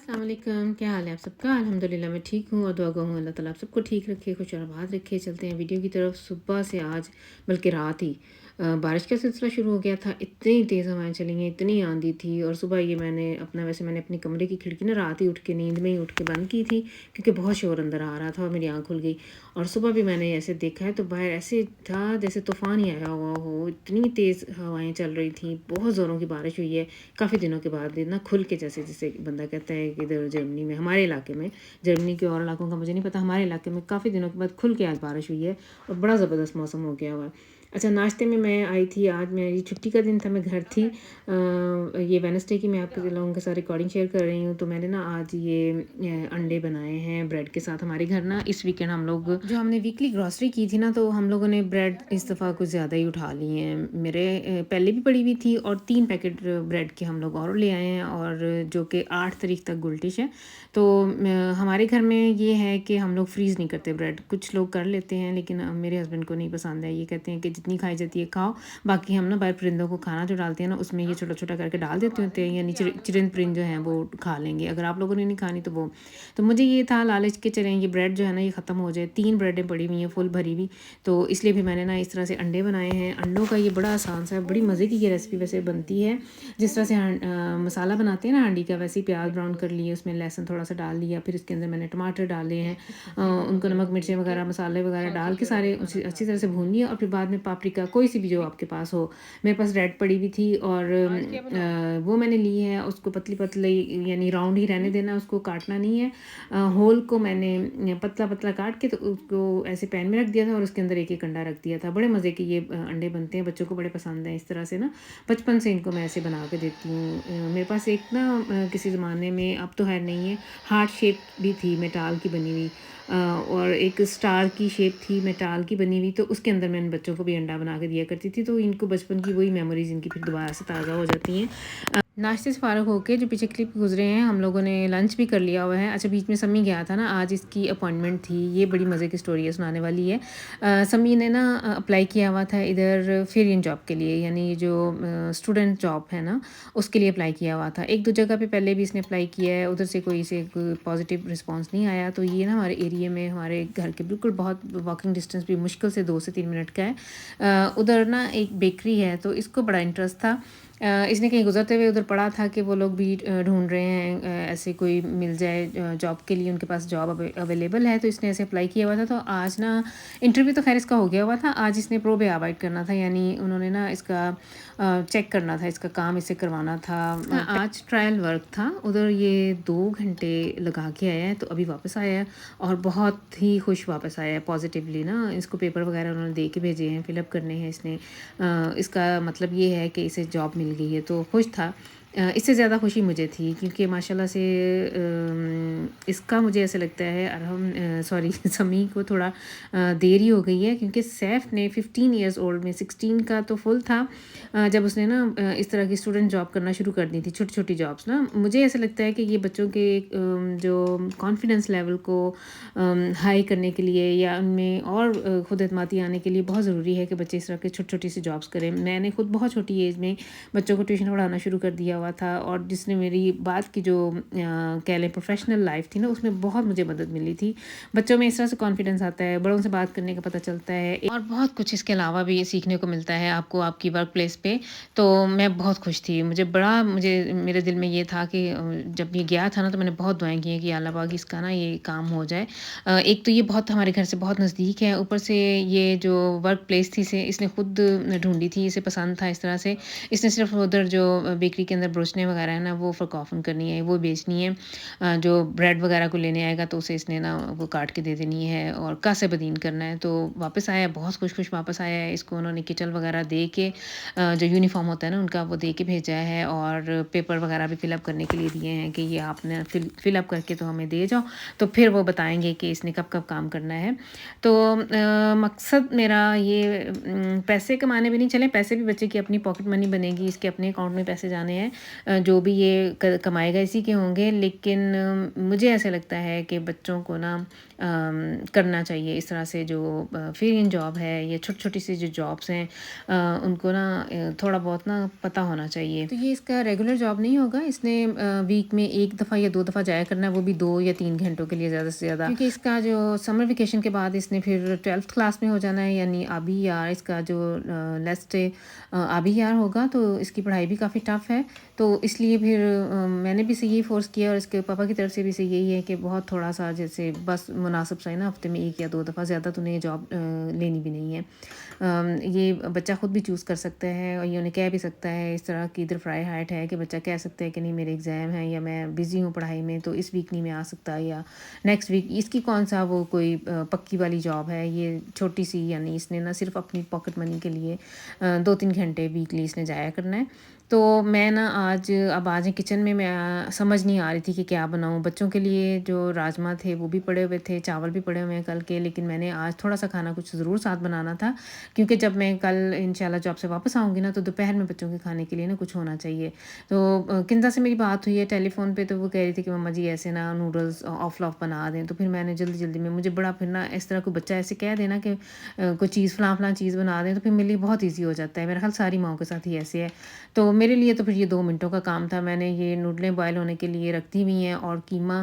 अस्सलाम वालेकुम, क्या हाल है आप सबका? अल्हम्दुलिल्लाह मैं ठीक हूँ और दुआ गो हूँ अल्लाह ताला आप सबको ठीक रखे, खुश और आबाद रखे। चलते हैं वीडियो की तरफ। सुबह से आज बल्कि रात ही बारिश का सिलसिला शुरू हो गया था। इतनी तेज़ हवाएं चली हैं, इतनी आंधी थी। और सुबह ये मैंने अपनी कमरे की खिड़की ना रात ही उठ के नींद में ही उठ के बंद की थी, क्योंकि बहुत शोर अंदर आ रहा था और मेरी आँख खुल गई। और सुबह भी मैंने ऐसे देखा है तो बाहर ऐसे था जैसे तूफ़ान ही आया हुआ हो, इतनी तेज़ हवाएं चल रही थी, बहुत ज़ोरों की बारिश हुई है काफ़ी दिनों के बाद। ना खुल के जैसे जैसे बंदा कहता है कि इधर जर्मनी में, हमारे इलाके में, जर्मनी के और इलाकों का मुझे नहीं पता, हमारे इलाके में काफ़ी दिनों के बाद खुल के आज बारिश हुई है और बड़ा ज़बरदस्त मौसम हो गया हुआ है। अच्छा, नाश्ते में मैं आई थी, आज मेरी छुट्टी का दिन था, मैं घर थी। ये वेडनेसडे की मैं आपके लोगों के साथ रिकॉर्डिंग शेयर कर रही हूँ। तो मैंने ना आज ये अंडे बनाए हैं ब्रेड के साथ। हमारे घर ना इस वीकेंड हम लोग जो हमने वीकली ग्रॉसरी की थी ना, तो हम लोगों ने ब्रेड इस दफ़ा कुछ ज़्यादा ही उठा लिए हैं। मेरे पहले भी पड़ी हुई थी और 3 पैकेट ब्रेड के हम लोग और ले आए हैं, और जो कि 8 तारीख तक गुलटिश है। तो हमारे घर में ये है कि हम लोग फ्रीज़ नहीं करते ब्रेड। कुछ लोग कर लेते हैं लेकिन मेरे हस्बैंड को नहीं पसंद है। ये कहते हैं कि जितनी खाई जाती है खाओ, बाकी हम ना बाहर परिंदों को खाना जो डालते हैं ना, उसमें ये छोटा छोटा करके डाल देते होते हैं, यानी चिरिंद परिंद जो हैं वो खा लेंगे। अगर आप लोगों ने नहीं खानी तो वो, तो मुझे ये था लालच के चलें ये ब्रेड जो है ना ये ख़त्म हो जाए। 3 ब्रेडें पड़ी हुई हैं फुल भरी हुई, तो इसलिए भी मैंने ना इस तरह से अंडे बनाए हैं। अंडों का ये बड़ा आसान सा, बड़ी मज़े की ये रेसिपी वैसे बनती है। जिस तरह से मसाला बनाते हैं ना हांडी का, वैसे ही प्याज ब्राउन कर लिए, उसमें लहसुन थोड़ा सा डाल लिया, फिर इसके अंदर मैंने टमाटर डाले हैं, उनको नमक मिर्चें वगैरह मसाले वगैरह डाल के सारे अच्छी तरह से भून लिया। और फिर बाद में पापरिका कोई सी भी जो आपके पास हो, मेरे पास रेड पड़ी हुई थी और वो मैंने ली है। उसको पतली पतली यानी राउंड ही रहने देना, उसको काटना नहीं है। होल को मैंने पतला पतला काट के तो उसको ऐसे पैन में रख दिया था और उसके अंदर एक एक अंडा रख दिया था। बड़े मज़े के ये अंडे बनते हैं, बच्चों को बड़े पसंद हैं। इस तरह से ना बचपन से इनको मैं ऐसे बना के देती हूँ। मेरे पास एक ना किसी ज़माने में, अब तो है नहीं है, हार्ट शेप भी थी मेटाल की बनी हुई, और एक स्टार की शेप थी मेटाल की बनी हुई। तो उसके अंदर मैंने बच्चों को भी अंडा बना के दिया करती थी, तो इनको बचपन की वही मेमोरीज इनकी फिर दोबारा से ताज़ा हो जाती हैं। नाश्ते से फ़ारिग होके जो पीछे क्लिप गुजरे हैं, हम लोगों ने लंच भी कर लिया हुआ है। अच्छा, बीच में समी गया था ना, आज इसकी अपॉइंटमेंट थी। ये बड़ी मज़े की स्टोरी है, सुनाने वाली है। समी ने ना अप्लाई किया हुआ था इधर फेरियन जॉब के लिए, यानी जो स्टूडेंट जॉब है ना, उसके लिए अप्लाई किया हुआ था। 1-2 जगह पे पहले भी इसने अप्लाई किया है, उधर से कोई पॉजिटिव रिस्पॉन्स नहीं आया। तो ये ना हमारे एरिया में, हमारे घर के बिल्कुल बहुत वॉकिंग डिस्टेंस भी मुश्किल से 2 से 3 मिनट का है। उधर ना एक बेकरी है, तो इसको बड़ा इंटरेस्ट था। इसने कहीं गुजरते हुए उधर पढ़ा था कि वो लोग भी ढूंढ रहे हैं, ऐसे कोई मिल जाए जॉब के लिए, उनके पास जॉब अवेलेबल है। तो इसने ऐसे अप्लाई किया हुआ था। तो आज ना इंटरव्यू तो खैर इसका हो गया हुआ था, आज इसने प्रो बेआबाइट करना था, यानी उन्होंने ना इसका चेक करना था, इसका काम इसे करवाना था। आज ट्रायल वर्क था उधर, ये 2 घंटे लगा के आया है, तो अभी वापस आया है और बहुत ही खुश वापस आया है पॉजिटिवली ना। इसको पेपर वगैरह उन्होंने दे के भेजे हैं, फिलअप करने हैं इसने। इसका मतलब ये है कि इसे जॉब मिल गई है, तो खुश था। इससे ज़्यादा खुशी मुझे थी, क्योंकि माशाल्लाह से इसका मुझे ऐसा लगता है अरहम सॉरी समी को थोड़ा देर ही हो गई है, क्योंकि सैफ ने 15 ईयर्स ओल्ड में, 16 का तो फुल था जब उसने ना इस तरह की स्टूडेंट जॉब करना शुरू कर दी थी, छोटी छोटी जॉब्स ना। मुझे ऐसा लगता है कि ये बच्चों के जो कॉन्फिडेंस लेवल को हाई करने के लिए या उनमें और खुद एतमादी आने के लिए बहुत ज़रूरी है कि बच्चे इस तरह के छोटी छोटी सी जॉब्स करें। मैंने खुद बहुत छोटी एज में बच्चों को ट्यूशन पढ़ाना शुरू कर दिया हुआ था, और जिसने मेरी बात की जो कह लें प्रोफेशनल लाइफ थी ना, उसमें बहुत मुझे मदद मिली थी। बच्चों में इस तरह से कॉन्फिडेंस आता है, बड़ों से बात करने का पता चलता है, और बहुत कुछ इसके अलावा भी सीखने को मिलता है आपको आपकी वर्क प्लेस पे। तो मैं बहुत खुश थी, मुझे मेरे दिल में ये था कि जब ये गया था ना, तो मैंने बहुत दुआएं की हैं कि अल्लाह पाक इसका ना ये काम हो जाए। एक तो ये बहुत हमारे घर से बहुत नज़दीक है, ऊपर से ये जो वर्क प्लेस थी से इसने खुद ढूंढी थी, इसे पसंद था इस तरह से। इसने सिर्फ उधर जो बेकरी के अंदर ब्रोचने वगैरह है ना, वो फ़रकॉफ़न करनी है, वो बेचनी है। जो ब्रेड वगैरह को लेने आएगा तो उसे इसने ना वो काट के दे देनी है, और कासे बदीन करना है। तो वापस आया, बहुत खुश वापस आया है। इसको उन्होंने किचन वगैरह दे के जो यूनिफॉर्म होता है ना उनका, वो दे के भेजा है, और पेपर वगैरह भी फिलअप करने के लिए दिए हैं कि ये आपने फिलअप करके तो हमें दे जाओ, तो फिर वो बताएंगे कि इसने कब कब काम करना है। तो मकसद मेरा ये पैसे कमाने भी नहीं चले, पैसे भी बच्चे की अपनी पॉकेट मनी बनेगी, इसके अपने अकाउंट में पैसे जाने हैं, जो भी ये कमाएगा इसी के होंगे। लेकिन मुझे ऐसा लगता है कि बच्चों को ना करना चाहिए। इस तरह से जो फ्रीलांस जॉब है या छोटी-छोटी सी जो जॉब्स हैं उनको ना थोड़ा बहुत ना पता होना चाहिए। तो ये इसका रेगुलर जॉब नहीं होगा, इसने वीक में 1 दफ़ा या 2 दफ़ा जाया करना है, वो भी 2 या 3 घंटों के लिए ज़्यादा से ज़्यादा। क्योंकि इसका जो समर वेकेशन के बाद इसने फिर 12th क्लास में हो जाना है, यानी अभी यार इसका जो लास्ट अभी यार होगा, तो इसकी पढ़ाई भी काफ़ी टफ़ है। तो इसलिए फिर मैंने भी इसे यही फ़ोर्स किया और इसके पापा की तरफ से भी इसे यही है कि बहुत थोड़ा-सा जैसे बस मुनासिब सा है ना, हफ़्ते में 1 या 2 दफ़ा, ज़्यादा तो उन्हें जॉब लेनी भी नहीं है। ये बच्चा ख़ुद भी चूज़ कर सकता है और ये उन्हें कह भी सकता है, इस तरह की इधर फ्राई हाइट है कि बच्चा कह सकता है कि नहीं मेरे एग्ज़ाम है या मैं बिज़ी हूँ पढ़ाई में, तो इस वीक नहीं मैं आ सकता या नेक्स्ट वीक। इसकी कौन सा वो कोई पक्की वाली जॉब है, ये छोटी सी, यानी इसने ना सिर्फ अपनी पॉकेट मनी के लिए 2-3 घंटे वीकली इसने जाया करना है। तो मैं ना आज किचन में मैं समझ नहीं आ रही थी कि क्या बनाऊँ। बच्चों के लिए जो राजमा थे वो भी पड़े हुए थे, चावल भी पड़े हुए हैं कल के, लेकिन मैंने आज थोड़ा-सा खाना कुछ ज़रूर साथ बनाना था, क्योंकि जब मैं कल इंशाल्लाह जॉब से वापस आऊँगी ना, तो दोपहर में बच्चों के खाने के लिए ना कुछ होना चाहिए। तो किंज़ा से मेरी बात हुई है टेलीफ़ोन पे, तो वो कह रही थी कि मम्मा जी ऐसे ना नूडल्स ऑफ-लॉफ बना दें। तो फिर मैंने जल्दी-जल्दी में, मुझे बड़ा फिर ना इस तरह कोई बच्चा ऐसे कह दे ना कि कोई चीज़ फ़लाँ-फ़लाँ चीज़ बना दें, तो फिर मेरे लिए बहुत ईज़ी हो जाता है। मेरा ख़्याल सारी माँओं के साथ ही ऐसे है। तो मेरे लिए तो फिर ये 2 मिनटों का काम था। मैंने ये नूडलें बॉयल होने के लिए रख दी हुई हैं और कीमा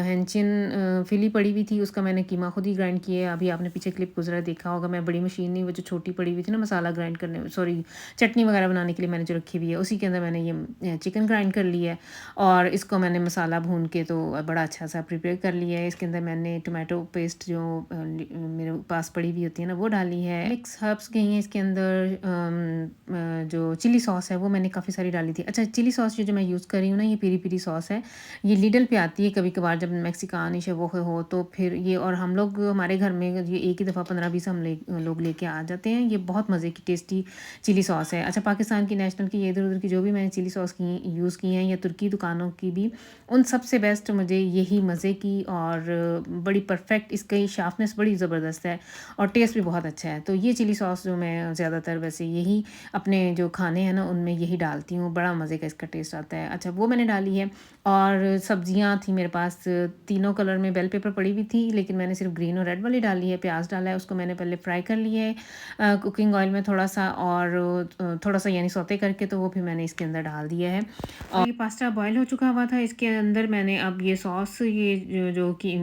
हेंचिन फिली पड़ी हुई थी, उसका मैंने कीमा खुद ही ग्राइंड किया है। अभी आपने पीछे क्लिप गुज़रा देखा होगा, मैं बड़ी मशीन नहीं, वो जो छोटी पड़ी हुई थी ना मसाला ग्राइंड करने, सॉरी चटनी वगैरह बनाने के लिए मैंने जो रखी हुई है, उसी के अंदर मैंने ये चिकन ग्राइंड कर लिया है और इसको मैंने मसाला भून के तो बड़ा अच्छा सा प्रिपेयर कर लिया है। इसके अंदर मैंने टोमेटो पेस्ट जो मेरे पास पड़ी हुई होती है ना, वो डाली है। मिक्स हर्ब्स गई हैं इसके अंदर। जो चिली सॉस है वो मैंने काफ़ी सारी डाली थी। अच्छा, चिली सॉस जो मैं यूज़ कर रही हूँ ना, ये पेरी-पेरी सॉस है। ये लिडल पे आती है कभी-कभार, जब मेक्सिकानिश है वो हो तो फिर ये, और हम लोग हमारे घर में ये एक ही दफ़ा 15-20 लोग लेके आ जाते हैं। ये बहुत मज़े की टेस्टी चिली सॉस है। अच्छा, पाकिस्तान की नेशनल की, इधर-उधर की जो भी मैंने चिली सॉस की यूज़ की हैं या तुर्की दुकानों की भी, उन सबसे बेस्ट मुझे यही मज़े की और बड़ी परफेक्ट, इसकी शार्पनेस बड़ी ज़बरदस्त है और टेस्ट भी बहुत अच्छा है। तो ये चिली सॉस जो मैं ज़्यादातर वैसे यही अपने जो खाने हैं ना उनमें यही डालती हूँ, बड़ा मज़े का इसका टेस्ट आता है। अच्छा, वो मैंने डाली है और सब्जियां थी मेरे पास, तीनों कलर में बेल पेपर पड़ी हुई थी, लेकिन मैंने सिर्फ ग्रीन और रेड वाली डाली है। प्याज डाला है, उसको मैंने पहले फ्राई कर लिया है कुकिंग ऑयल में थोड़ा सा, और थोड़ा सा यानी सौते करके, तो वो फिर मैंने इसके अंदर डाल दिया है। और ये पास्ता बॉयल हो चुका हुआ था, इसके अंदर मैंने अब ये सॉस, ये जो कि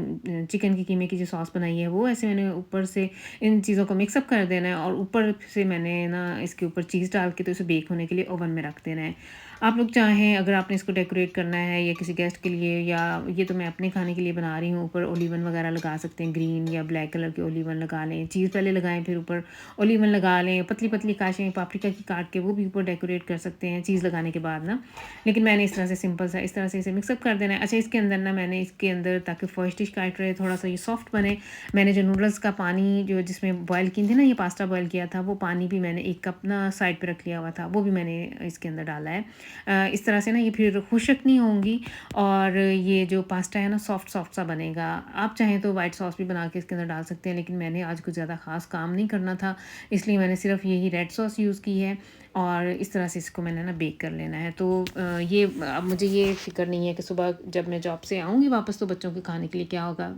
चिकन की कीमे की जो सॉस बनाई है, वो ऐसे मैंने ऊपर से इन चीज़ों को मिक्सअप कर देना है और ऊपर से मैंने ना इसके ऊपर चीज़ डाल के तो इसे बेक होने के लिए ओवन में रख देना है। आप लोग चाहें, अगर आपने इसको डेकोरेट करना है या किसी गेस्ट के लिए, या ये तो मैं अपने खाने के लिए बना रही हूँ, ऊपर ओलिवन वगैरह लगा सकते हैं, ग्रीन या ब्लैक कलर के ओलिवन लगा लें, चीज़ पहले लगाएं फिर ऊपर ओलिवन लगा लें, पतली पतली काशें पापरिका की काट के वो भी ऊपर डेकोरेट कर सकते हैं चीज़ लगाने के बाद ना। लेकिन मैंने इस तरह से सिंपल सा इस तरह से इसे मिक्सअप कर देना है। अच्छा, इसके अंदर ना मैंने इसके अंदर, ताकि फर्स्ट डिश काट रहे थोड़ा सा ये सॉफ्ट बने, मैंने जो नूडल्स का पानी जो जिसमें बॉयल की थी ना, ये पास्ता बॉयल किया था, वो पानी भी मैंने 1 कप ना साइड पे रख लिया हुआ था, वो भी मैंने इसके अंदर डाला है। इस तरह से ना ये फिर खुशक नहीं होंगी और ये जो पास्ता है ना सॉफ्ट सॉफ्ट सा बनेगा। आप चाहें तो वाइट सॉस भी बना के इसके अंदर डाल सकते हैं, लेकिन मैंने आज कुछ ज़्यादा ख़ास काम नहीं करना था, इसलिए मैंने सिर्फ यही रेड सॉस यूज़ की है और इस तरह से इसको मैंने ना बेक कर लेना है। तो ये अब मुझे ये फ़िक्र नहीं है कि सुबह जब मैं जॉब से आऊँगी वापस तो बच्चों के खाने के लिए क्या होगा।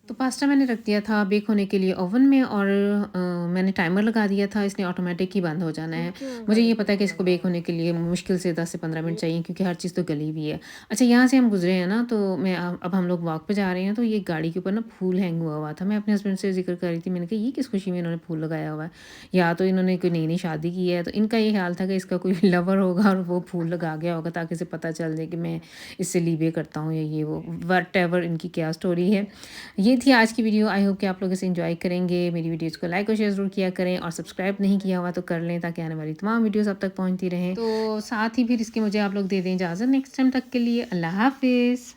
तो पास्ता मैंने रख दिया था बेक होने के लिए ओवन में और मैंने टाइमर लगा दिया था, इसने ऑटोमेटिक ही बंद हो जाना है। मुझे ये पता है कि इसको बेक होने के लिए मुश्किल से 10 से 15 मिनट चाहिए, क्योंकि हर चीज़ तो गली हुई है। अच्छा, यहाँ से हम गुजरे हैं ना, तो मैं अब हम लोग वॉक पे जा रहे हैं, तो ये गाड़ी के ऊपर ना फूल हैंग हुआ हुआ था। मैं अपने हस्बैंड से जिक्र कर रही थी, मैंने कहा ये किस खुशी में इन्होंने फूल लगाया हुआ है, या तो इन्होंने कोई नई नई शादी की है, तो इनका ये ख्याल था कि इसका कोई लवर होगा और वो फूल लगा गया होगा ताकि इसे पता चल जाए कि मैं इससे लीवे करता हूँ या ये वो वट एवर इनकी क्या स्टोरी है। ये थी आज की वीडियो। आई होप कि आप लोग इसे एंजॉय करेंगे। मेरी वीडियोस को लाइक और शेयर ज़रूर किया करें और सब्सक्राइब नहीं किया हुआ तो कर लें, ताकि आने वाली तमाम वीडियोस आप तक पहुंचती रहें। तो साथ ही फिर इसके मुझे आप लोग दे दें इजाज़त नेक्स्ट टाइम तक के लिए। अल्लाह हाफिज़।